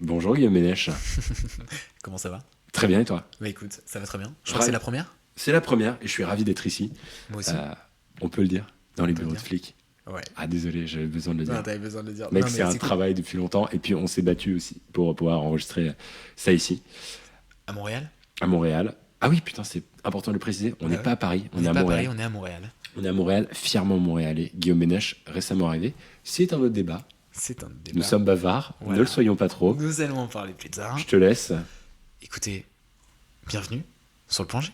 Bonjour Guillaume Ménèche. Comment ça va? Très bien et toi? Bah écoute, ça va très bien. Je crois que c'est la première. C'est la première et je suis ravi d'être ici. Moi aussi. On peut le dire, dans les peut le bureaux de dire. flics. Ouais. Ah désolé, j'avais besoin de le dire. Non, t'avais besoin de le dire. Mec, Non, c'est mais un c'est cool. travail depuis longtemps et puis on s'est battu aussi pour pouvoir enregistrer ça ici, À Montréal? à Montréal. Ah oui, putain, c'est important de le préciser, on Ah n'est ouais. pas à Paris, On on est n'est à pas à Montréal. Paris, on est à Montréal. On est à Montréal, fièrement montréalais. Guillaume Ménèche, récemment arrivé. C'est un autre débat. C'est un débat. Nous sommes bavards, Voilà. ne le soyons pas trop. Nous allons en parler plus tard. Je te laisse. Écoutez, bienvenue sur le plan G.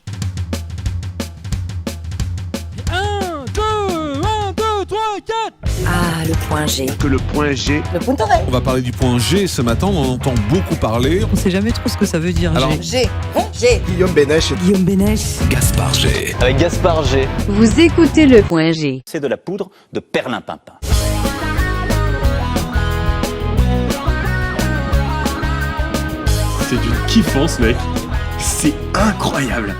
1, 2, 1, 2, 3, 4. Ah, le point G. Que le point G. Le punto G. On va parler du point G ce matin, on en entend beaucoup parler. On sait jamais trop ce que ça veut dire. Alors, G. G. Guillaume Bénèche. Guillaume Bénèche. Gaspard G. Avec Gaspard G. Vous écoutez le point G. C'est de la poudre de perlimpinpin. C'est d'une kiffance, mec. C'est incroyable.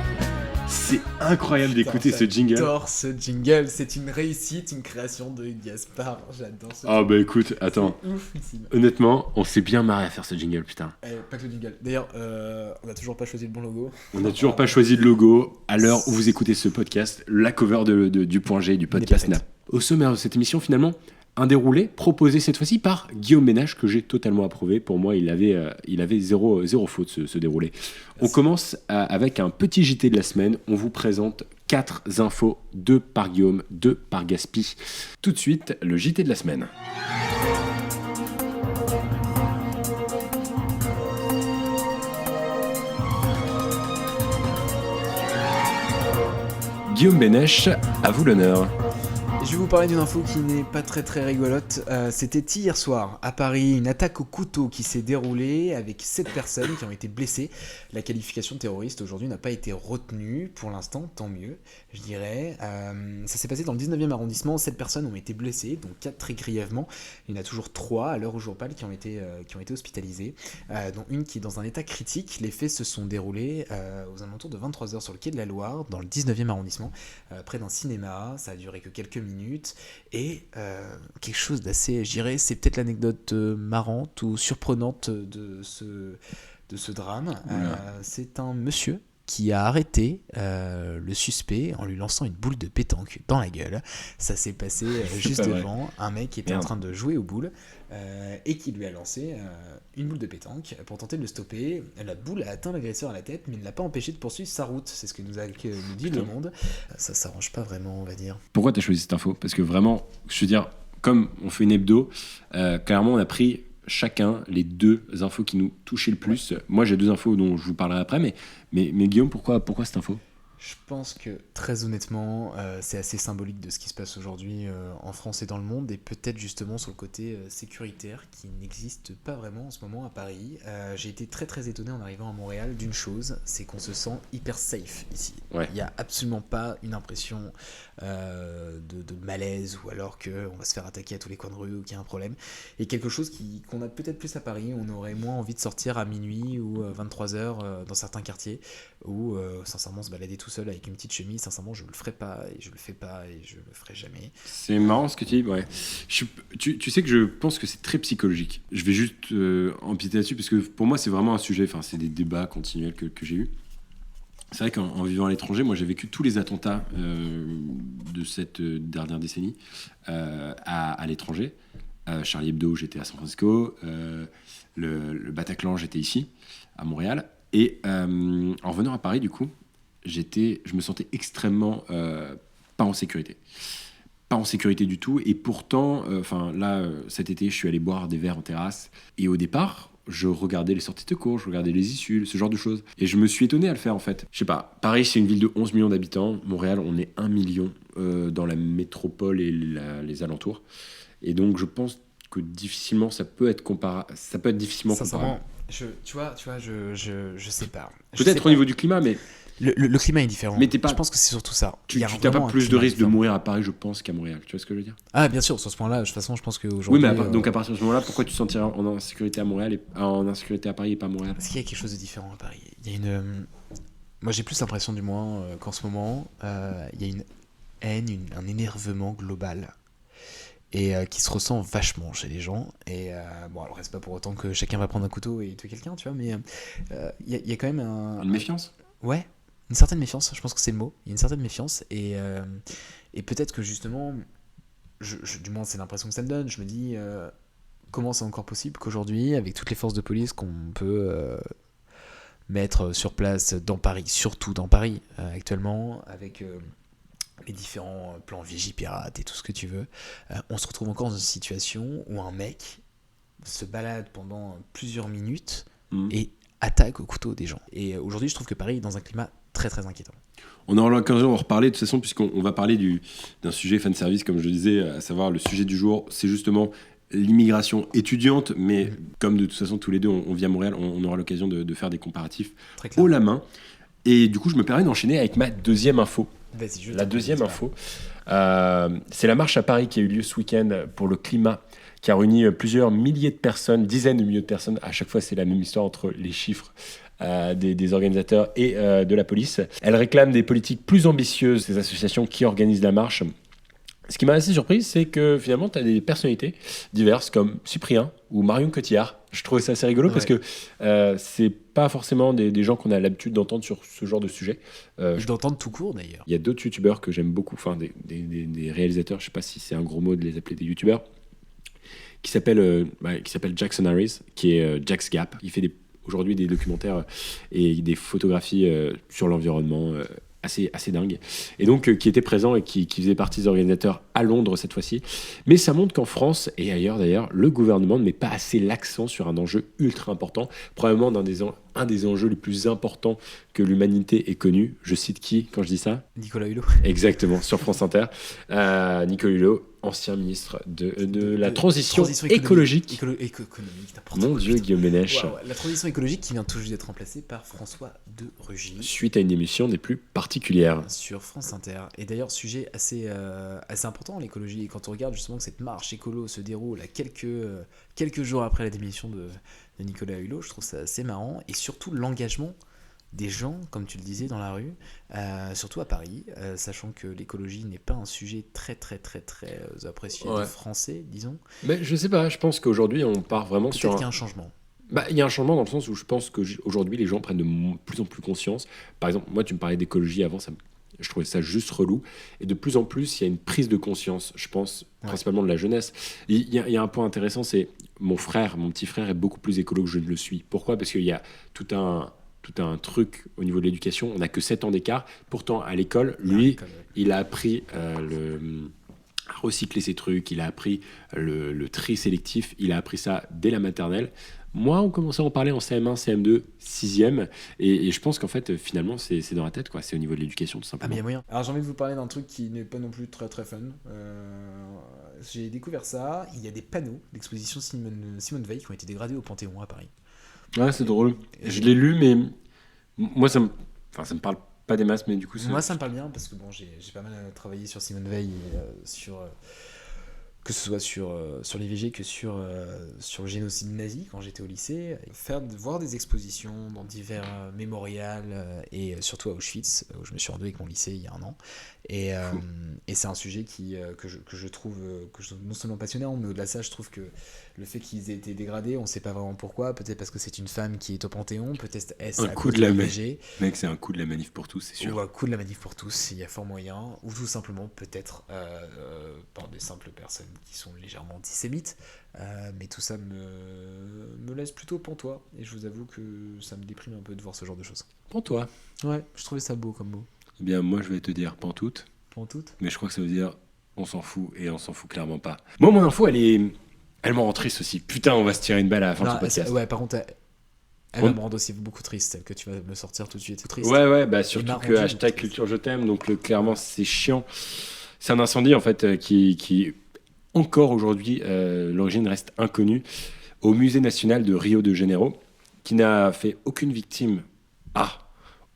C'est incroyable d'écouter ce jingle. J'adore ce jingle. C'est une réussite, une création de Gaspard. J'adore ce Ah bah écoute, attends. jingle. Oufissime. Honnêtement, on s'est bien marré à faire ce jingle, putain. Pas que le jingle. D'ailleurs, on n'a toujours pas choisi le bon logo. On n'a toujours pas choisi de logo. À l'heure où vous écoutez ce podcast, la cover du point G du podcast N'est pas n'a. Au sommaire de cette émission, finalement, un déroulé proposé cette fois-ci par Guillaume Ménage, que j'ai totalement approuvé. Pour moi, il avait zéro faute, ce déroulé. On commence avec un petit JT de la semaine. On vous présente 4 infos, 2 par Guillaume, 2 par Gaspi. Tout de suite, le JT de la semaine. Guillaume Bénèche, à vous l'honneur. Je vais vous parler d'une info qui n'est pas très rigolote. C'était hier soir à Paris, une attaque au couteau qui s'est déroulée avec 7 personnes qui ont été blessées. La qualification de terroriste aujourd'hui n'a pas été retenue, pour l'instant, tant mieux, je dirais. Ça s'est passé dans le 19e arrondissement, 7 personnes ont été blessées, donc 4 très grièvement. Il y en a toujours 3 à l'heure où je vous parle qui ont été hospitalisées, dont une qui est dans un état critique. Les faits se sont déroulés aux alentours de 23h sur le quai de la Loire, dans le 19e arrondissement, près d'un cinéma. Ça a duré que quelques minutes et quelque chose d'assez, je dirais, c'est peut-être l'anecdote marrante ou surprenante de ce drame. C'est un monsieur qui a arrêté le suspect en lui lançant une boule de pétanque dans la gueule. Ça s'est passé juste devant un mec qui était en train de jouer aux boules et qui lui a lancé une boule de pétanque pour tenter de le stopper. La boule a atteint l'agresseur à la tête mais ne l'a pas empêché de poursuivre sa route. C'est ce que nous dit Le Monde. Ça s'arrange pas vraiment, on va dire. Pourquoi tu as choisi cette info? Parce que vraiment, je veux dire, comme on fait une hebdo, clairement on a pris chacun les 2 infos qui nous touchaient le plus. Ouais. Moi j'ai 2 infos dont je vous parlerai après, mais Guillaume, pourquoi cette info? Je pense que, très honnêtement, c'est assez symbolique de ce qui se passe aujourd'hui en France et dans le monde, et peut-être justement sur le côté sécuritaire qui n'existe pas vraiment en ce moment à Paris. J'ai été très étonné en arrivant à Montréal d'une chose, c'est qu'on se sent hyper safe ici. Ouais. Il n'y a absolument pas une impression de malaise, ou alors qu'on va se faire attaquer à tous les coins de rue ou qu'il y a un problème. Et quelque chose qu'on a peut-être plus à Paris, on aurait moins envie de sortir à minuit ou 23h dans certains quartiers, ou sincèrement se balader tout seul avec une petite chemise. Sincèrement, je le ferai pas et je le fais pas et je le ferai jamais. C'est marrant ce que tu dis, ouais. Tu sais que je pense que c'est très psychologique. Je vais juste empiéter là-dessus parce que pour moi c'est vraiment un sujet, enfin c'est des débats continuels que j'ai eu. C'est vrai qu'en vivant à l'étranger, moi j'ai vécu tous les attentats de cette dernière décennie à l'étranger. Charlie Hebdo, j'étais à San Francisco. Le Bataclan, j'étais ici, à Montréal. Et en revenant à Paris, du coup, je me sentais extrêmement pas en sécurité. Pas en sécurité du tout. Et pourtant, cet été, je suis allé boire des verres en terrasse. Et au départ, je regardais les sorties de cours, je regardais les issues, ce genre de choses. Et je me suis étonné à le faire, en fait. Je sais pas, Paris, c'est une ville de 11 millions d'habitants. Montréal, on est 1 million dans la métropole et les alentours. Et donc, je pense que difficilement, ça peut être difficilement comparable. Tu vois, je sais pas. Peut-être au niveau du climat, mais le climat est différent. Mais je pense que c'est surtout ça. Tu n'as pas plus de risque de mourir à Paris, je pense, qu'à Montréal. Tu vois ce que je veux dire? Ah, bien sûr, sur ce point-là, de toute façon, je pense qu'aujourd'hui... Oui, mais donc à partir de ce moment-là, pourquoi tu te sentirais en insécurité à Montréal et en insécurité à Paris et pas à Montréal? Parce qu'il y a quelque chose de différent à Paris. Il y a une... Moi, j'ai plus l'impression, du moins, qu'en ce moment, il y a une haine, un énervement global. et qui se ressent vachement chez les gens. Et bon, alors c'est pas pour autant que chacun va prendre un couteau et tuer quelqu'un, tu vois, mais il y a quand même Une méfiance. Ouais, une certaine méfiance, je pense que c'est le mot. Il y a une certaine méfiance et peut-être que justement, du moins c'est l'impression que ça me donne, je me dis comment c'est encore possible qu'aujourd'hui, avec toutes les forces de police qu'on peut mettre sur place dans Paris, surtout dans Paris actuellement, avec les différents plans Vigipirate et tout ce que tu veux, on se retrouve encore dans une situation où un mec se balade pendant plusieurs minutes et attaque au couteau des gens. Et aujourd'hui, je trouve que Paris est dans un climat très très inquiétant. On aura l'occasion d'en reparler de toute façon, puisqu'on va parler d'un sujet fan service, comme je le disais, à savoir le sujet du jour, c'est justement l'immigration étudiante, mais comme de toute façon tous les deux on vit à Montréal, on aura l'occasion de faire des comparatifs haut la main. Et du coup, je me permets d'enchaîner avec ma deuxième info. Vas-y, la deuxième info, c'est la marche à Paris qui a eu lieu ce week-end pour le climat, qui a réuni plusieurs milliers de personnes, dizaines de milliers de personnes. À chaque fois, c'est la même histoire entre les chiffres des organisateurs et de la police. Elle réclame des politiques plus ambitieuses des associations qui organisent la marche. Ce qui m'a assez surpris, c'est que finalement, tu as des personnalités diverses comme Cyprien ou Marion Cotillard. Je trouvais ça assez rigolo parce que c'est pas forcément des gens qu'on a l'habitude d'entendre sur ce genre de sujet. D'entendre tout court d'ailleurs. Il y a d'autres youtubeurs que j'aime beaucoup, enfin des réalisateurs, je sais pas si c'est un gros mot de les appeler des youtubeurs, qui s'appelle Jackson Harris, qui est Jack's Gap. Il fait aujourd'hui des documentaires et des photographies sur l'environnement assez dingue, et donc qui était présent et qui faisait partie des organisateurs à Londres cette fois-ci. Mais ça montre qu'en France et ailleurs d'ailleurs, le gouvernement ne met pas assez l'accent sur un enjeu ultra important, probablement un des enjeux les plus importants que l'humanité ait connu. Je cite qui quand je dis ça ? Nicolas Hulot. Exactement, sur France Inter. Nicolas Hulot, ancien ministre de la transition écologique. Économique, n'importe Mon quoi. Dieu, Guillaume Ménèche. Wow, la transition écologique qui vient tout juste d'être remplacée par François de Rugy. Suite à une émission des plus particulières. Sur France Inter. Et d'ailleurs, sujet assez important, l'écologie. Et quand on regarde justement que cette marche écolo se déroule à quelques jours après la démission de Nicolas Hulot, je trouve ça assez marrant. Et surtout l'engagement des gens, comme tu le disais, dans la rue, surtout à Paris, sachant que l'écologie n'est pas un sujet très très très très apprécié des Français, disons. Mais je sais pas, je pense qu'aujourd'hui on part vraiment Peut-être sur qu'il y a un changement. Il y a un changement dans le sens où je pense qu'aujourd'hui les gens prennent de plus en plus conscience. Par exemple, moi tu me parlais d'écologie avant, je trouvais ça juste relou. Et de plus en plus, il y a une prise de conscience, je pense, principalement de la jeunesse. Il y a un point intéressant, c'est mon petit frère est beaucoup plus écolo que je ne le suis. Pourquoi ? Parce qu'il y a tout un truc au niveau de l'éducation. On n'a que 7 ans d'écart. Pourtant, à l'école, lui, il a appris à recycler ses trucs, il a appris le tri sélectif, il a appris ça dès la maternelle. Moi, on commençait à en parler en CM1, CM2, 6e, et je pense qu'en fait, finalement, c'est dans la tête, quoi. C'est au niveau de l'éducation, tout simplement. Ah, mais il y a moyen. Alors, j'ai envie de vous parler d'un truc qui n'est pas non plus très très fun. J'ai découvert ça. Il y a des panneaux d'exposition Simone Veil qui ont été dégradés au Panthéon à Paris. Ouais, c'est drôle. Je l'ai lu, mais moi, ça me parle pas des masses, mais du coup... Moi, ça me parle bien, parce que bon, j'ai pas mal travaillé sur Simone Veil, que ce soit sur l'IVG que sur le génocide nazi quand j'étais au lycée. Voir des expositions dans divers mémorials et surtout à Auschwitz, où je me suis rendu avec mon lycée il y a un an. Et c'est un sujet que je trouve non seulement passionnant, mais au-delà de ça, je trouve que le fait qu'ils aient été dégradés, on ne sait pas vraiment pourquoi. Peut-être parce que c'est une femme qui est au Panthéon, peut-être est-ce un coup de la l'IVG. Mec, c'est un coup de la manif pour tous, c'est sûr. Ou un coup de la manif pour tous, il y a fort moyen. Ou tout simplement, peut-être, par des simples personnes qui sont légèrement antisémites. Mais tout ça me laisse plutôt pantois. Et je vous avoue que ça me déprime un peu de voir ce genre de choses. Pantois. Ouais, je trouvais ça beau comme mot. Eh bien, moi, je vais te dire pantoute. Pantoute. Mais je crois que ça veut dire on s'en fout, et on s'en fout clairement pas. Moi, mon info, elle me rend triste aussi. Putain, on va se tirer une balle à la fin de ce podcast. Ouais, par contre, elle va me rendre aussi beaucoup triste, celle que tu vas me sortir tout de suite. C'est triste. Ouais, bah surtout que hashtag culture je t'aime, donc clairement, c'est chiant. C'est un incendie, en fait, qui encore aujourd'hui, l'origine reste inconnue, au Musée national de Rio de Janeiro, qui n'a fait aucune victime.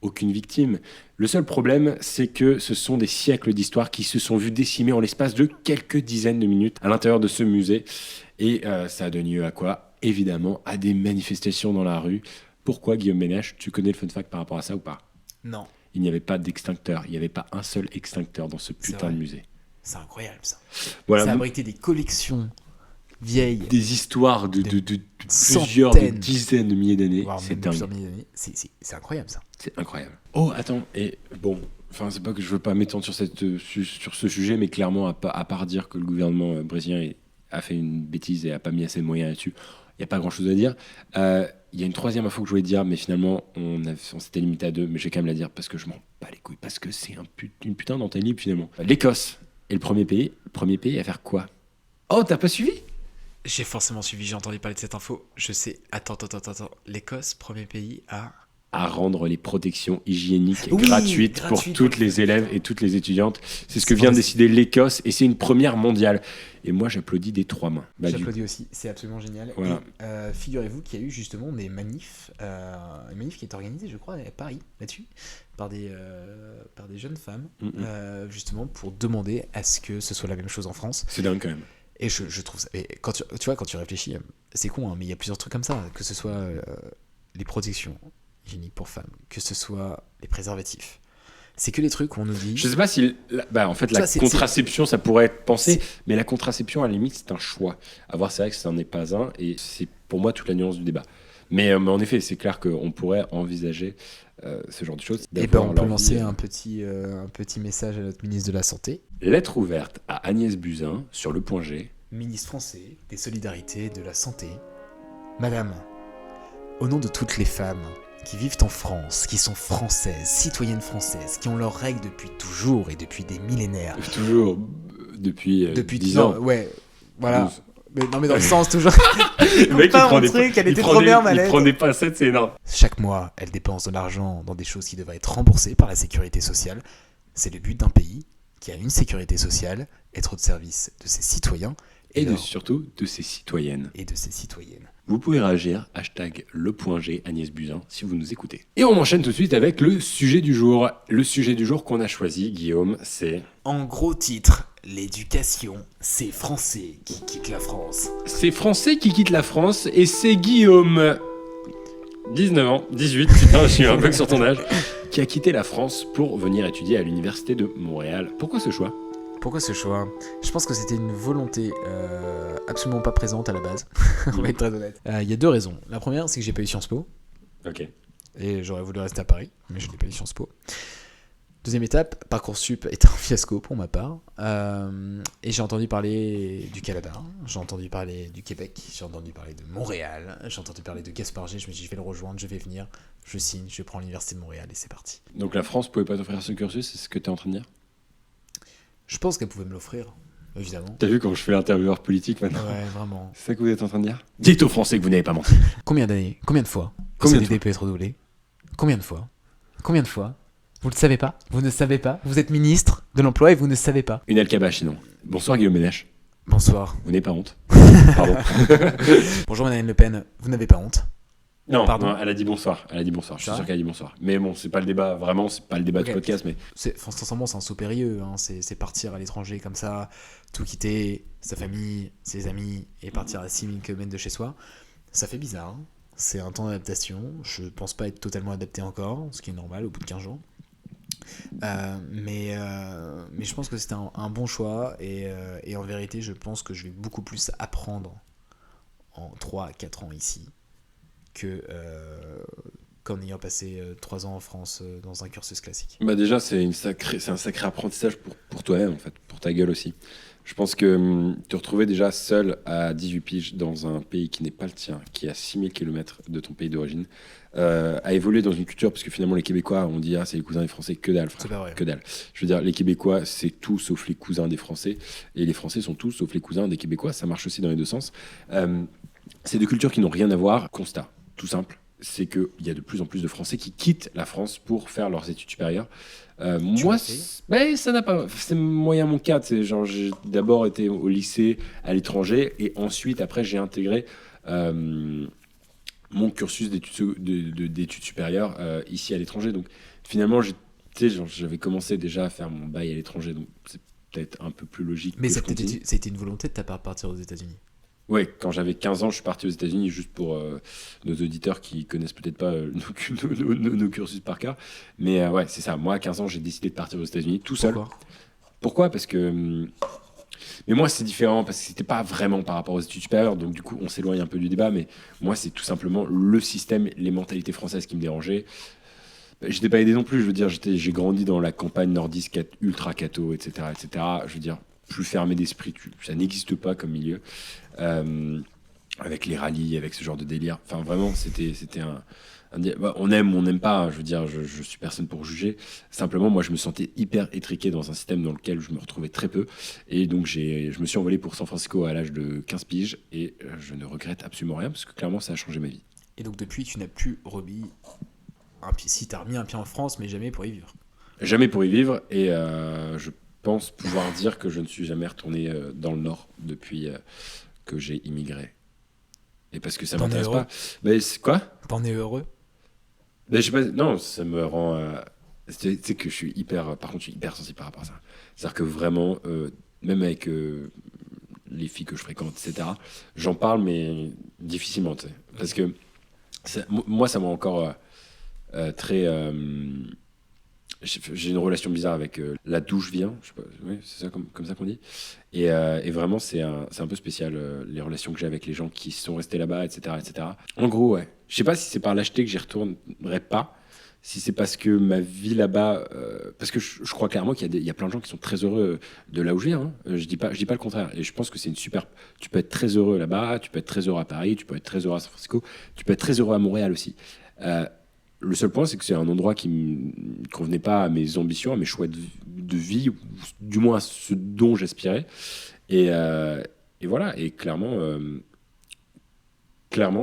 Aucune victime. Le seul problème, c'est que ce sont des siècles d'histoire qui se sont vus décimés en l'espace de quelques dizaines de minutes à l'intérieur de ce musée. Et ça a donné lieu à quoi ? Évidemment, à des manifestations dans la rue. Pourquoi, Guillaume Ménèche ? Tu connais le fun fact par rapport à ça ou pas ? Non. Il n'y avait pas d'extincteur. Il n'y avait pas un seul extincteur dans ce putain de musée. C'est incroyable ça. Voilà, Ça a abrité des collections vieilles, des histoires de plusieurs centaines. dizaines de milliers d'années. voire C'est même dingue. plusieurs milliers d'années. C'est incroyable ça. C'est incroyable. Oh, attends, et bon, enfin, c'est pas que je veux pas m'étendre sur ce sujet, mais clairement, à part dire que le gouvernement brésilien a fait une bêtise et a pas mis assez de moyens là-dessus, il n'y a pas grand-chose à dire. Il y a une troisième info que je voulais dire, mais finalement, on s'était limité à 2, mais je vais quand même la dire parce que je m'en bats les couilles, parce que c'est une putain d'antenne libre finalement. L'Écosse est le premier pays à faire quoi? Oh, t'as pas suivi? J'ai forcément suivi, j'ai entendu parler de cette info. Je sais. Attends. L'Écosse, premier pays à rendre les protections hygiéniques Oui, gratuites pour gratuites toutes pour les les élèves et toutes les étudiantes. C'est ce que C'est vient de vrai. décider l'Écosse et c'est une première mondiale. Et moi, j'applaudis des 3 mains. Bah, du J'applaudis aussi, c'est absolument génial. Voilà. Et figurez-vous qu'il y a eu justement des manifs, une manif qui est organisée, je crois, à Paris, là-dessus, par des jeunes femmes, justement pour demander à ce que ce soit la même chose en France. C'est dingue quand même. Et je trouve ça. Et quand tu vois, quand tu réfléchis, c'est con, hein, mais il y a plusieurs trucs comme ça, que ce soit les protections hygiéniques pour femmes, que ce soit les préservatifs. C'est que les trucs où on nous dit. Je sais pas si. En fait, Tu la vois, c'est- contraception, ça pourrait être pensé, c'est- mais la contraception, à la limite, c'est un choix. À voir, c'est vrai que ça n'en est pas un et c'est pour moi toute la nuance du débat. Mais en effet, c'est clair qu'on pourrait envisager ce genre de choses. Et ben, d'avoir on peut leur lancer vie, un petit message à notre ministre de la Santé. Lettre ouverte à Agnès Buzyn sur le point G. Ministre français des Solidarités, de la Santé. Madame, au nom de toutes les femmes qui vivent en France, qui sont françaises, citoyennes françaises, qui ont leurs règles depuis toujours et depuis des millénaires. Toujours depuis 10 ans. non, ouais, voilà. 12. Mais, non, mais dans le sens toujours. Le mec, pas il prend mon des truc, elle il était prend trop des- bien, ma Il lettre. prend des pincettes, c'est énorme. Chaque mois, elle dépense de l'argent dans des choses qui devraient être remboursées par la sécurité sociale. C'est le but d'un pays qui a une sécurité sociale, être au service de ses citoyens Et leur- surtout de ses citoyennes. et de ses citoyennes. Vous pouvez réagir, hashtag le point G Agnès Buzyn, si vous nous écoutez. Et on enchaîne tout de suite avec le sujet du jour. Le sujet du jour qu'on a choisi, Guillaume, c'est... En gros titre, l'éducation, c'est Français qui quittent la France. C'est Français qui quittent la France et c'est Guillaume, 19 ans, 18, putain, je suis un bug sur ton âge, qui a quitté la France pour venir étudier à l'université de Montréal. Pourquoi ce choix? Pourquoi ce choix? Je pense que c'était une volonté absolument pas présente à la base. On va être très honnête. Il y a deux raisons. La première, c'est que j'ai pas eu Sciences Po. Ok. Et j'aurais voulu rester à Paris, mais je n'ai pas eu Sciences Po. Deuxième étape, Parcoursup est un fiasco pour ma part. Et j'ai entendu parler du Canada, j'ai entendu parler du Québec, j'ai entendu parler de Montréal, j'ai entendu parler de Gaspard G. Je me suis dit, je vais le rejoindre, je vais venir, je signe, je prends l'université de Montréal et c'est parti. Donc la France pouvait pas t'offrir ce cursus, c'est ce que tu es en train de dire? Je pense qu'elle pouvait me l'offrir, évidemment. T'as vu quand je fais l'intervieweur politique maintenant? Ouais, vraiment. C'est ça que vous êtes en train de dire? Dites aux Français que vous n'avez pas menti. Combien d'années? Combien de fois? Combien de Le CDD peut être renouvelé? Combien de fois? Combien de fois? Vous ne le savez pas? Vous ne savez pas? Vous êtes ministre de l'Emploi et vous ne savez pas? Une alcabache sinon. Bonsoir Guillaume Ménèche. Bonsoir. Vous n'avez pas honte? Pardon. Bonjour Marine Le Pen, vous n'avez pas honte? Non, Pardon. non, elle a dit bonsoir. Elle a dit bonsoir. Je suis Ça sûr qu'elle a dit bonsoir. Mais bon, c'est pas le débat. Vraiment, c'est pas le débat Ok. du podcast. Mais Sincèrement, c'est un saut périlleux, hein. C'est partir à l'étranger comme ça, tout quitter, sa famille, ses amis, et partir à 6000 km de chez soi. Ça fait bizarre, hein. C'est un temps d'adaptation. Je pense pas être totalement adapté encore, ce qui est normal au bout de 15 jours. Mais je pense que c'était un bon choix, et en vérité, je pense que je vais beaucoup plus apprendre en 3 à 4 ans ici qu'en ayant passé 3 ans en France dans un cursus classique. bah déjà, c'est un sacré apprentissage pour toi-même en fait, pour ta gueule aussi. Je pense que te retrouver déjà seul à 18 piges dans un pays qui n'est pas le tien, qui est à 6000 km de ton pays d'origine, à évoluer dans une culture, parce que finalement les Québécois, on dit c'est les cousins des Français, que dalle, frère. C'est pas vrai. Que dalle. Je veux dire, les Québécois, c'est tout sauf les cousins des Français, et les Français sont tous sauf les cousins des Québécois. Ça marche aussi dans les deux sens. C'est deux cultures qui n'ont rien à voir. Constat, tout simple, c'est qu'il y a de plus en plus de Français qui quittent la France pour faire leurs études supérieures. Moi, l'as fait ça n'a pas. C'est moyen mon cas. C'est genre, j'ai d'abord été au lycée à l'étranger et ensuite, après, j'ai intégré mon cursus d'études supérieures ici à l'étranger. Donc, finalement, j'avais commencé déjà à faire mon bail à l'étranger. Donc, c'est peut-être un peu plus logique. Mais que ça je continue. a été une volonté de ta part de partir aux États-Unis. Ouais, quand j'avais 15 ans, je suis parti aux États-Unis, juste pour nos auditeurs qui connaissent peut-être pas nos cursus par cœur. Mais ouais, c'est ça. Moi, à 15 ans, j'ai décidé de partir aux États-Unis tout seul. Pourquoi? Pourquoi ? Parce que... Mais moi, c'est différent, parce que c'était pas vraiment par rapport aux études supérieures, donc du coup, on s'éloigne un peu du débat, mais moi, c'est tout simplement le système, les mentalités françaises qui me dérangeaient. J'étais pas aidé non plus, je veux dire, j'ai grandi dans la campagne nordiste ultra catho, etc., etc. Je veux dire, plus fermé d'esprit, ça n'existe pas comme milieu. Avec les rallyes, avec ce genre de délire. Enfin, vraiment, c'était on aime ou on n'aime pas, hein, je veux dire, je suis personne pour juger. Simplement, moi, je me sentais hyper étriqué dans un système dans lequel je me retrouvais très peu. Et donc, je me suis envolé pour San Francisco à l'âge de 15 piges. Et je ne regrette absolument rien, parce que clairement, ça a changé ma vie. Et donc depuis, tu n'as plus remis un pied. Si, tu as remis un pied en France, mais jamais pour y vivre. Jamais pour y vivre. Et je pense pouvoir dire que je ne suis jamais retourné dans le Nord depuis que j'ai immigré. Et parce que ça T'en es m'intéresse heureux ? pas. Mais c'est quoi ? T'en es heureux ? Ben, je sais pas, non, ça me rend. Tu sais que je suis hyper. Par contre, je suis hyper sensible par rapport à ça. C'est-à-dire que vraiment, même avec les filles que je fréquente, etc., j'en parle, mais difficilement, tu sais. Parce que moi, ça m'a encore très. J'ai une relation bizarre avec là d'où je viens, je sais pas, oui, c'est ça comme ça qu'on dit. Et vraiment, c'est un peu spécial, les relations que j'ai avec les gens qui sont restés là-bas, etc., etc. En gros, ouais. Je sais pas si c'est par lâcheté que j'y retournerai pas, si c'est parce que ma vie là-bas, parce que je crois clairement qu'il y a plein de gens qui sont très heureux de là où je viens. Hein. Je dis pas le contraire. Et je pense que c'est une super. Tu peux être très heureux là-bas, tu peux être très heureux à Paris, tu peux être très heureux à San Francisco, tu peux être très heureux à Montréal aussi. Le seul point, c'est que c'est un endroit qui ne convenait pas à mes ambitions, à mes choix de vie, ou du moins à ce dont j'aspirais. Et voilà. Et clairement,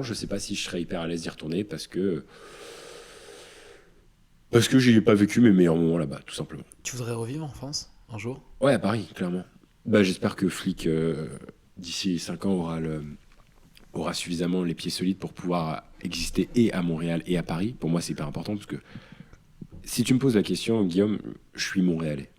je ne sais pas si je serais hyper à l'aise d'y retourner parce que j'y ai pas vécu mes meilleurs moments là-bas, tout simplement. Tu voudrais revivre en France, un jour ? Ouais, à Paris, clairement. Bah, j'espère que Flic, d'ici 5 ans, aura suffisamment les pieds solides pour pouvoir exister et à Montréal et à Paris. Pour moi, c'est hyper important parce que si tu me poses la question, Guillaume, je suis Montréalais.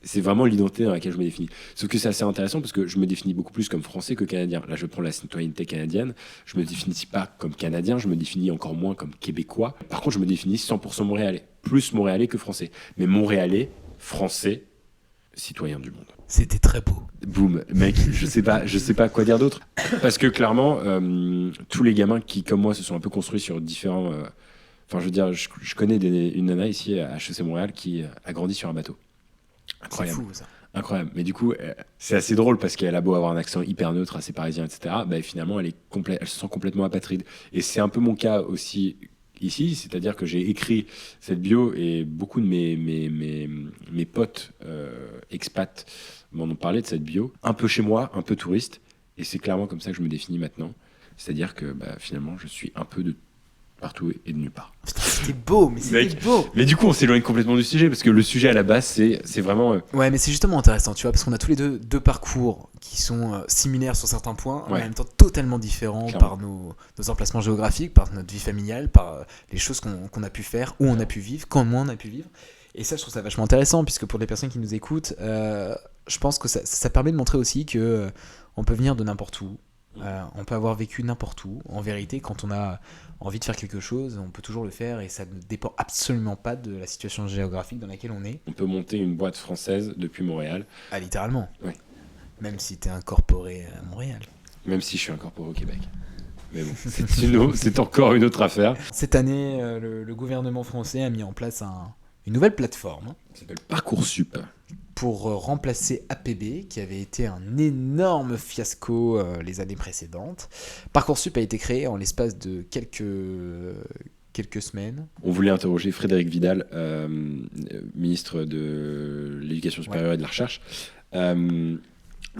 C'est vraiment l'identité dans laquelle je me définis. Sauf que c'est assez intéressant parce que je me définis beaucoup plus comme français que canadien. Là, je prends la citoyenneté canadienne. Je me définis pas comme canadien, je me définis encore moins comme québécois. Par contre, je me définis 100% montréalais. Plus montréalais que français. Mais montréalais, français, citoyen du monde. C'était très beau. Boum, mec, je sais pas quoi dire d'autre. Parce que clairement, tous les gamins qui, comme moi, se sont un peu construits sur différents... Enfin, je veux dire, je connais une nana ici à HEC Montréal qui a grandi sur un bateau. Incroyable. C'est fou, ça. Incroyable. Mais du coup, c'est assez drôle parce qu'elle a beau avoir un accent hyper neutre, assez parisien, etc. Bah, finalement, elle se sent complètement apatride. Et c'est un peu mon cas aussi ici, c'est-à-dire que j'ai écrit cette bio et beaucoup de mes potes expats m'en ont parlé de cette bio. Un peu chez moi, un peu touriste. Et c'est clairement comme ça que je me définis maintenant. C'est-à-dire que finalement, je suis un peu de partout et de nulle part. C'était beau, mais c'était beau. Mais du coup, on s'éloigne complètement du sujet parce que le sujet à la base, c'est vraiment. Ouais, mais c'est justement intéressant, tu vois, parce qu'on a tous les deux parcours qui sont similaires sur certains points, mais en même temps totalement différents. Clairement. Par nos emplacements géographiques, par notre vie familiale, par les choses qu'on a pu faire, où on a pu vivre, comment on a pu vivre. Et ça, je trouve ça vachement intéressant, puisque pour les personnes qui nous écoutent, je pense que ça permet de montrer aussi que on peut venir de n'importe où. On peut avoir vécu n'importe où. En vérité, quand on a envie de faire quelque chose, on peut toujours le faire et ça ne dépend absolument pas de la situation géographique dans laquelle on est. On peut monter une boîte française depuis Montréal. Ah, littéralement. Oui. Même si t'es incorporé à Montréal. Même si je suis incorporé au Québec. Mais bon, c'est encore une autre affaire. Cette année, le gouvernement français a mis en place une nouvelle plateforme. Ça s'appelle Parcoursup. Pour remplacer APB, qui avait été un énorme fiasco les années précédentes. Parcoursup a été créé en l'espace de quelques semaines. On voulait interroger Frédéric Vidal, ministre de l'Éducation supérieure et de la Recherche,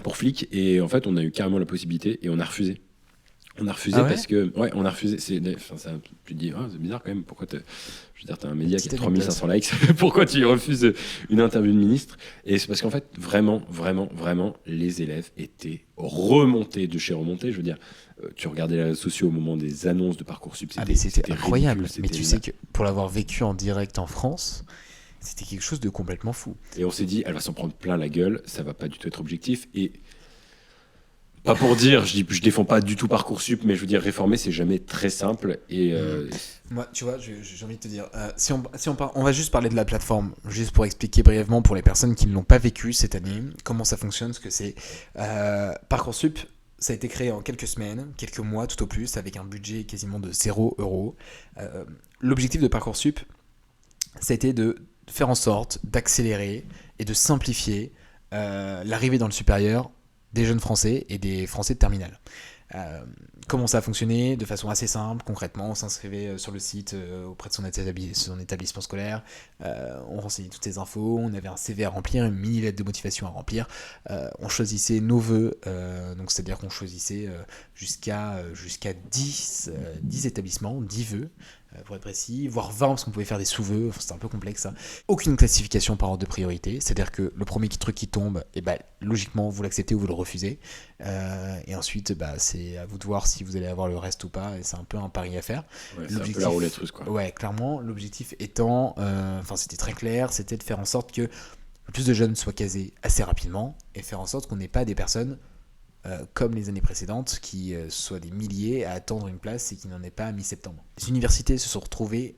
pour Flic. Et en fait, on a eu carrément la possibilité et on a refusé. On a refusé parce que... Ouais, on a refusé. Tu te dis, c'est bizarre quand même, pourquoi t'as un média qui a 3500 likes, pourquoi tu refuses une interview de ministre? Et c'est parce qu'en fait, vraiment, les élèves étaient remontés de chez remontés. Je veux dire, tu regardais les réseaux sociaux au moment des annonces de Parcoursup, c'était incroyable. Mais tu sais que pour l'avoir vécu en direct en France, c'était quelque chose de complètement fou. Et on s'est dit, elle va s'en prendre plein la gueule, ça va pas du tout être objectif. Et Pas pour dire, je défends pas du tout Parcoursup, mais je veux dire, réformer, c'est jamais très simple. Et Moi, tu vois, j'ai envie de te dire, si on va juste parler de la plateforme, juste pour expliquer brièvement pour les personnes qui ne l'ont pas vécu cette année, comment ça fonctionne, ce que c'est. Parcoursup, ça a été créé en quelques semaines, quelques mois tout au plus, avec un budget quasiment de 0 €. L'objectif de Parcoursup, ça a été de faire en sorte d'accélérer et de simplifier l'arrivée dans le supérieur des jeunes Français et des Français de terminale. Comment ça a fonctionné? De façon assez simple, concrètement, on s'inscrivait sur le site auprès de son établissement scolaire, on renseignait toutes les infos, on avait un CV à remplir, une mini lettre de motivation à remplir, on choisissait nos vœux, donc c'est-à-dire qu'on choisissait jusqu'à 10 établissements, 10 vœux, pour être précis, voire 20 parce qu'on pouvait faire des sous-vœux, enfin, c'était un peu complexe ça. Aucune classification par ordre de priorité, c'est-à-dire que le premier truc qui tombe, logiquement vous l'acceptez ou vous le refusez, et ensuite c'est à vous de voir si vous allez avoir le reste ou pas, et c'est un peu un pari à faire. ouais, c'est un peu la roulette russe, quoi. Ouais, clairement, l'objectif étant, c'était très clair, c'était de faire en sorte que le plus de jeunes soient casés assez rapidement, et faire en sorte qu'on n'ait pas des personnes comme les années précédentes, qui soient des milliers à attendre une place et qui n'en aient pas à mi-septembre. Les universités se sont retrouvées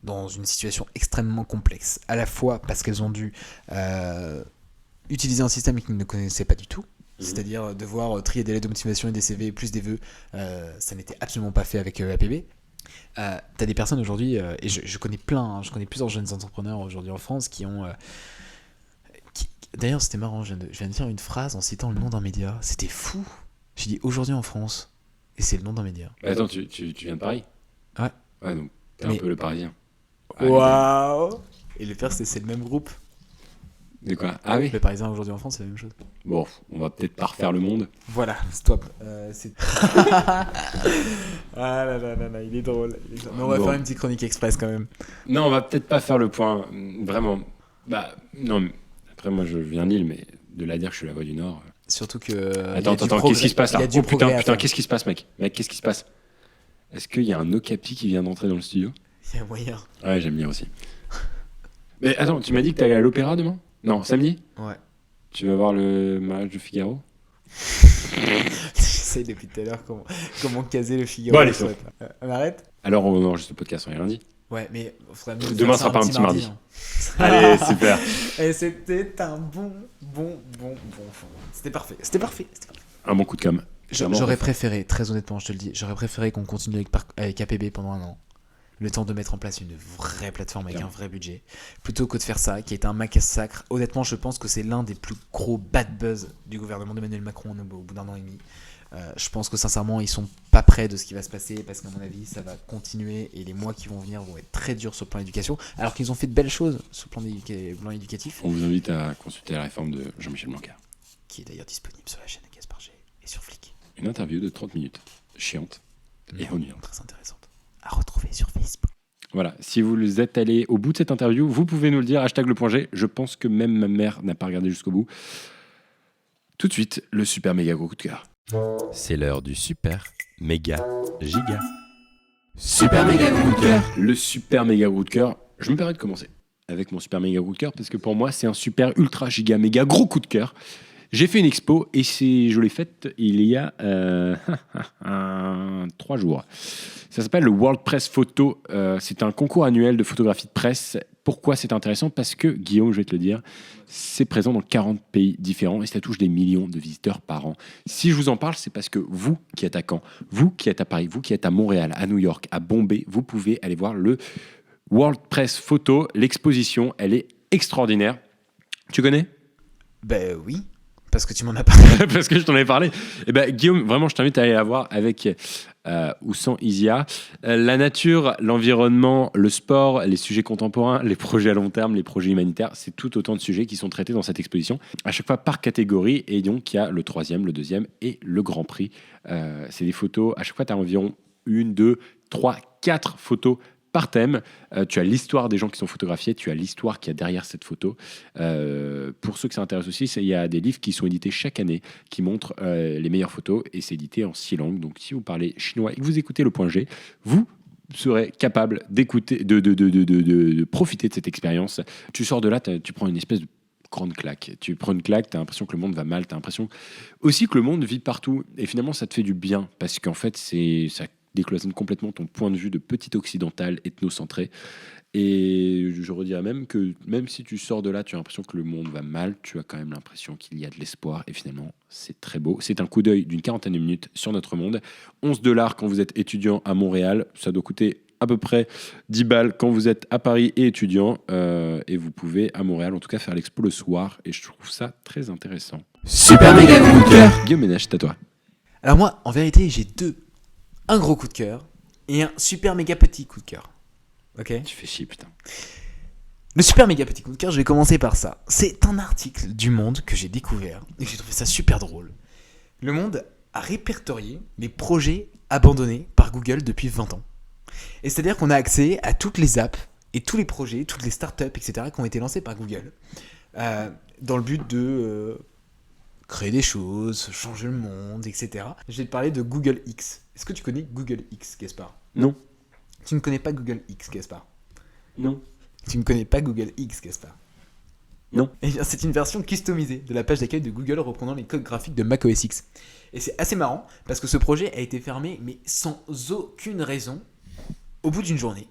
dans une situation extrêmement complexe, à la fois parce qu'elles ont dû utiliser un système qu'ils ne connaissaient pas du tout, c'est-à-dire devoir trier des lettres de motivation et des CV plus des vœux, ça n'était absolument pas fait avec APB. T'as des personnes aujourd'hui, et je connais je connais plusieurs jeunes entrepreneurs aujourd'hui en France qui ont... D'ailleurs, c'était marrant, je viens de dire une phrase en citant le nom d'un média. C'était fou. J'ai dit aujourd'hui en France, et c'est le nom d'un média. Attends, tu viens de Paris? Ouais. Ouais, donc t'es un peu le Parisien. Waouh! Et le pire, c'est le même groupe. De quoi? Ah oui? Le Parisien aujourd'hui en France, c'est la même chose. Bon, on va peut-être pas refaire le monde. Voilà, stop. Ah là là là là, il est drôle. Mais on va faire une petite chronique express quand même. Non, on va peut-être pas faire le point, vraiment. Non, mais après, moi, je viens d'Île, mais de là dire que je suis la voix du Nord... Surtout que... Attends, qu'est-ce qui se passe là? Oh putain, putain, qu'est-ce qui se passe, mec? Mec, qu'est-ce qui se passe? Est-ce qu'il y a un Okapi qui vient d'entrer dans le studio? Il y a moyen. Ouais, j'aime bien aussi. Mais attends, tu m'as dit que t'allais à l'opéra demain? Non, samedi? Ouais. Tu vas voir le mariage de Figaro? J'essaye depuis tout à l'heure comment caser le Figaro. Bon, allez, on arrête? Alors, on enregistre le podcast, on n'a rien dit. Ouais, mais demain sera pas un petit mardi. Hein. Allez, super. Et c'était un bon. C'était parfait. Un bon coup de com'. J'aurais préféré, très honnêtement, je te le dis, j'aurais préféré qu'on continue avec APB pendant un an. Le temps de mettre en place une vraie plateforme avec un vrai budget, plutôt que de faire ça, qui est un macassacre. Honnêtement, je pense que c'est l'un des plus gros bad buzz du gouvernement d'Emmanuel Macron au bout d'un an et demi. Je pense que sincèrement, ils sont pas prêts de ce qui va se passer, parce qu'à mon avis, ça va continuer et les mois qui vont venir vont être très durs sur le plan éducation, alors qu'ils ont fait de belles choses sur le plan éducatif. On vous invite à consulter la réforme de Jean-Michel Blanquer, qui est d'ailleurs disponible sur la chaîne de Gaspard G et sur Flick. Une interview de 30 minutes, chiante et ennuyante. Très intéressante. À retrouver sur Facebook. Voilà, si vous êtes allé au bout de cette interview, vous pouvez nous le dire, #lepointg. Je pense que même ma mère n'a pas regardé jusqu'au bout. Tout de suite, le super méga gros coup de cœur. C'est l'heure du super méga giga. Super méga gros coup de cœur. Le super méga gros coup de cœur. Je me permets de commencer avec mon super méga coup de cœur parce que pour moi, c'est un super ultra giga méga gros coup de cœur. J'ai fait une expo et je l'ai faite il y a 3 jours. Ça s'appelle le World Press Photo. C'est un concours annuel de photographie de presse. Pourquoi c'est intéressant? Parce que, Guillaume, je vais te le dire, c'est présent dans 40 pays différents et ça touche des millions de visiteurs par an. Si je vous en parle, c'est parce que vous qui êtes à Caen, vous qui êtes à Paris, vous qui êtes à Montréal, à New York, à Bombay, vous pouvez aller voir le World Press Photo. L'exposition, elle est extraordinaire. Tu connais? Ben oui. Parce que tu m'en as parlé. Parce que je t'en avais parlé. Eh ben, Guillaume, vraiment, je t'invite à aller la voir avec ou sans Isia. La nature, l'environnement, le sport, les sujets contemporains, les projets à long terme, les projets humanitaires, c'est tout autant de sujets qui sont traités dans cette exposition, à chaque fois par catégorie. Et donc, il y a le 3e, le 2e et le Grand Prix. C'est des photos. À chaque fois, tu as environ 1, 2, 3, 4 photos par thème. Tu as l'histoire des gens qui sont photographiés, tu as l'histoire qu'il y a derrière cette photo. Pour ceux que ça intéresse aussi, il y a des livres qui sont édités chaque année qui montrent les meilleures photos et c'est édité en 6 langues. Donc si vous parlez chinois et que vous écoutez le point G, vous serez capable d'écouter, de profiter de cette expérience. Tu sors de là, tu prends une espèce de grande claque. Tu prends une claque, tu as l'impression que le monde va mal, tu as l'impression aussi que le monde vit partout. Et finalement, ça te fait du bien parce qu'en fait, ça décloisonne complètement ton point de vue de petit occidental, ethnocentré. Et je redirais même que même si tu sors de là, tu as l'impression que le monde va mal, tu as quand même l'impression qu'il y a de l'espoir. Et finalement, c'est très beau. C'est un coup d'œil d'une 40aine de minutes sur notre monde. 11 $ quand vous êtes étudiant à Montréal. Ça doit coûter à peu près 10 balles quand vous êtes à Paris et étudiant. Et vous pouvez, à Montréal, en tout cas, faire l'expo le soir. Et je trouve ça très intéressant. Super méga coup de cœur. Guillaume Ménage, c'est à toi. Alors moi, en vérité, j'ai un gros coup de cœur et un super méga petit coup de cœur. Ok. Tu fais chier, putain. Le super méga petit coup de cœur, je vais commencer par ça. C'est un article du Monde que j'ai découvert et que j'ai trouvé ça super drôle. Le Monde a répertorié les projets abandonnés par Google depuis 20 ans. Et c'est-à-dire qu'on a accès à toutes les apps et tous les projets, toutes les startups, etc. qui ont été lancés par Google dans le but de créer des choses, changer le monde, etc. Je vais te parler de Google X. Est-ce que tu connais Google X, Gaspard ? Non. Tu ne connais pas Google X, Gaspard ? Non. Tu ne connais pas Google X, Gaspard ? Non. Eh bien, c'est une version customisée de la page d'accueil de Google reprenant les codes graphiques de macOS X. Et c'est assez marrant parce que ce projet a été fermé, mais sans aucune raison, au bout d'une journée.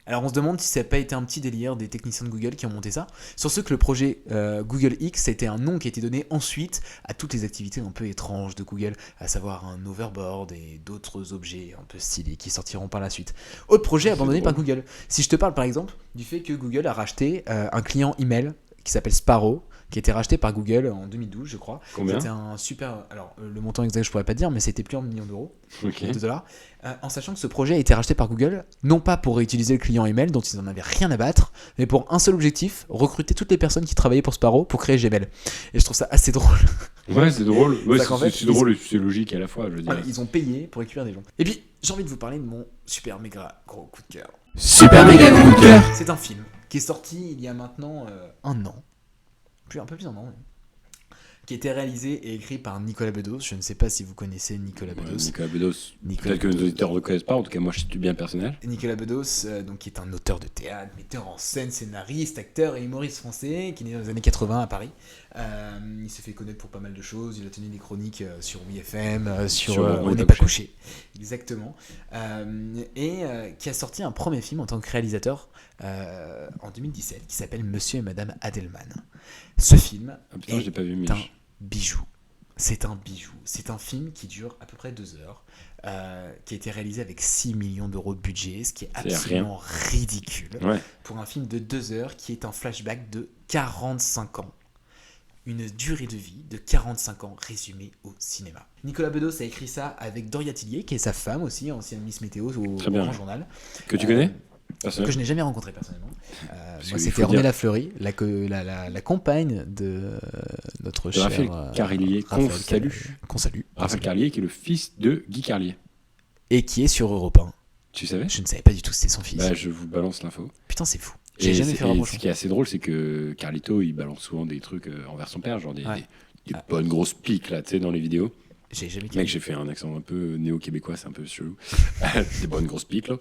Alors on se demande si ça n'a pas été un petit délire des techniciens de Google qui ont monté ça. Sur ce que le projet Google X, c'était un nom qui a été donné ensuite à toutes les activités un peu étranges de Google, à savoir un overboard et d'autres objets un peu stylés qui sortiront par la suite. Autre projet abandonné par Google. Si je te parle par exemple du fait que Google a racheté un client email qui s'appelle Sparrow, qui a été racheté par Google en 2012, je crois. Combien ? C'était un super... Alors, le montant exact, je pourrais pas te dire, mais c'était plus en millions d'euros, Ok. de dollars. En sachant que ce projet a été racheté par Google, non pas pour réutiliser le client email, dont ils n'en avaient rien à battre, mais pour un seul objectif, recruter toutes les personnes qui travaillaient pour Sparrow pour créer Gmail. Et je trouve ça assez drôle. Ouais, c'est drôle. Ouais, qu'en fait, c'est drôle et c'est logique à la fois, je veux dire. Voilà, ils ont payé pour récupérer des gens. Et puis, j'ai envie de vous parler de mon super méga gros coup de cœur. Super méga coup de cœur. C'est un film qui est sorti il y a maintenant un an. Un peu plus d'un an, oui. Qui a été réalisé et écrit par Nicolas Bedos. Je ne sais pas si vous connaissez Nicolas Bedos. Nicolas Bedos. Peut-être que nos auditeurs ne le connaissent pas, en tout cas moi je suis bien le personnage. Nicolas Bedos, donc, qui est un auteur de théâtre, metteur en scène, scénariste, acteur et humoriste français, qui est né dans les années 80 à Paris. Il s'est fait connaître pour pas mal de choses. Il a tenu des chroniques sur WFM, sur On n'est pas couché. Exactement. Et qui a sorti un premier film en tant que réalisateur en 2017 qui s'appelle Monsieur et Madame Adelman. Ce film je l'ai pas vu, mais un bijou. C'est un bijou. C'est un film qui dure à peu près 2 heures, qui a été réalisé avec 6 millions d'euros de budget, ce qui est absolument ridicule pour un film de 2 heures qui est un flashback de 45 ans. Une durée de vie de 45 ans résumée au cinéma. Nicolas Bedos a écrit ça avec Doria Tillier, qui est sa femme aussi, ancienne Miss Météo au Grand Journal. Que tu connais ? Que je n'ai jamais rencontré personnellement. Moi, c'était Ornella Fleury, la compagne de notre cher Raphaël Carlier, qu'on salue. Raphaël Carlier, qui est le fils de Guy Carlier. Et qui est sur Europe 1. Tu savais ? Je ne savais pas du tout que c'était son fils. Bah, je vous balance l'info. Putain, c'est fou. J'ai jamais fait rapprochement. Ce qui est assez drôle, c'est que Carlito, il balance souvent des trucs envers son père, genre des bonnes grosses piques, là, tu sais, dans les vidéos. J'ai jamais Mec, j'ai fait un accent un peu néo-québécois, c'est un peu chelou. Des bonnes grosses piques, là.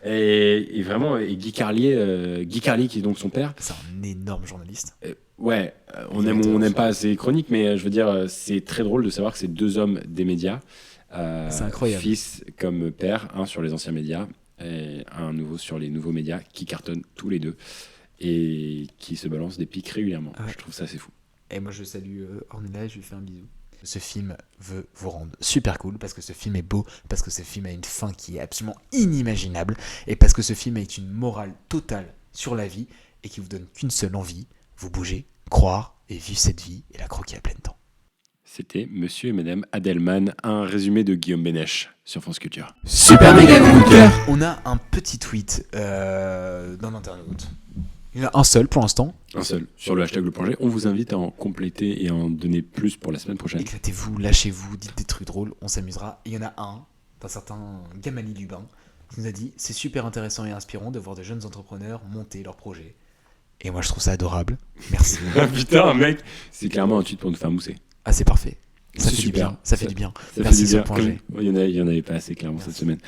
Et vraiment, Guy Carlier, qui est donc son père. C'est un énorme journaliste. On n'aime pas ses chroniques, mais je veux dire, c'est très drôle de savoir que c'est 2 hommes des médias. C'est incroyable. Fils comme père, un sur les anciens médias et un nouveau sur les nouveaux médias qui cartonnent tous les deux et qui se balancent des pics régulièrement. Je trouve ça assez fou. Et moi, je salue Ornella et je lui fais un bisou. Ce film veut vous rendre super cool parce que ce film est beau, parce que ce film a une fin qui est absolument inimaginable et parce que ce film a une morale totale sur la vie et qui vous donne qu'une seule envie, vous bouger, croire et vivre cette vie et la croquer à plein temps. C'était Monsieur et Madame Adelman, un résumé de Guillaume Bénèche sur France Culture. Super méga coup de cœur. On a un petit tweet d'un internaute. Il y en a un seul pour l'instant. Un seul, sur le hashtag Le Point G. On vous invite à en compléter et à en donner plus pour la semaine prochaine. Éclatez-vous, lâchez-vous, dites des trucs drôles, on s'amusera. Et il y en a un, d'un certain Gamali Lubin, qui nous a dit « C'est super intéressant et inspirant de voir de jeunes entrepreneurs monter leurs projets. » Et moi je trouve ça adorable. Merci. Putain, mec, c'est clairement un tweet pour nous faire mousser. Ah, c'est parfait. Ça C'est fait super. du bien. Ça fait du bien. Ça Merci, fait du bien. ce point G. Il y en avait pas assez clairement cette semaine.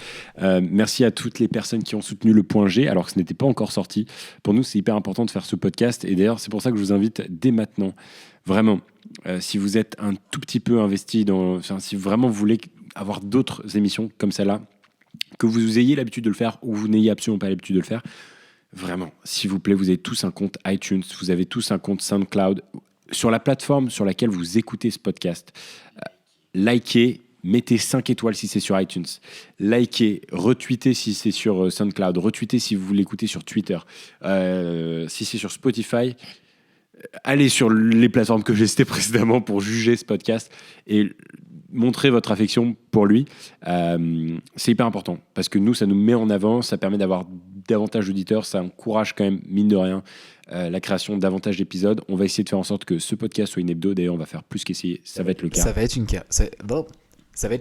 Merci à toutes les personnes qui ont soutenu le point G alors que ce n'était pas encore sorti. Pour nous, c'est hyper important de faire ce podcast et d'ailleurs, c'est pour ça que je vous invite dès maintenant, vraiment, si vous êtes un tout petit peu investi si vraiment vous voulez avoir d'autres émissions comme celle-là, que vous ayez l'habitude de le faire ou vous n'ayez absolument pas l'habitude de le faire, vraiment, s'il vous plaît, vous avez tous un compte iTunes, vous avez tous un compte SoundCloud. Sur la plateforme sur laquelle vous écoutez ce podcast, likez, mettez 5 étoiles si c'est sur iTunes, likez, retweetez si c'est sur SoundCloud, retweetez si vous l'écoutez sur Twitter, si c'est sur Spotify, allez sur les plateformes que j'ai citées précédemment pour juger ce podcast et montrez votre affection pour lui. C'est hyper important parce que nous, ça nous met en avant, ça permet d'avoir davantage d'auditeurs, ça encourage quand même, mine de rien, la création davantage d'épisodes. On va essayer de faire en sorte que ce podcast soit une hebdo. D'ailleurs, on va faire plus qu'essayer. Ça va être le cas. Ça va être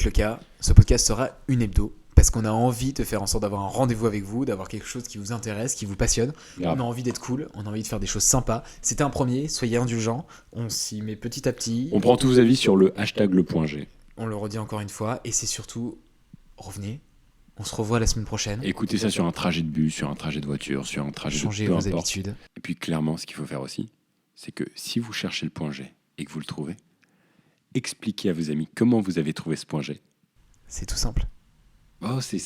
le cas. Ce podcast sera une hebdo parce qu'on a envie de faire en sorte d'avoir un rendez-vous avec vous, d'avoir quelque chose qui vous intéresse, qui vous passionne. Grave. On a envie d'être cool, on a envie de faire des choses sympas. C'était un premier, soyez indulgents. On s'y met petit à petit. On prend tous vos avis sur le hashtag le point G. On le redit encore une fois. Et c'est surtout, revenez. On se revoit la semaine prochaine. Écoutez ça sur un trajet de bus, sur un trajet de voiture, sur un trajet Changez de peu vos importe. habitudes. Et puis clairement, ce qu'il faut faire aussi, c'est que si vous cherchez le point G et que vous le trouvez, expliquez à vos amis comment vous avez trouvé ce point G. C'est tout simple. Oh, c'est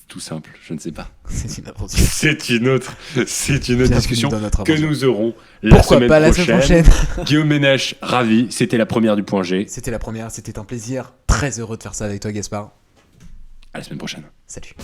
tout simple, je ne sais pas. C'est une aventure. C'est une autre Bienvenue discussion dans notre que aventure. nous aurons la Pourquoi semaine pas la prochaine. semaine prochaine. Guillaume Ménèche, ravi. C'était la première du point G. C'était la première, c'était un plaisir. Très heureux de faire ça avec toi, Gaspard. À la semaine prochaine. Salut.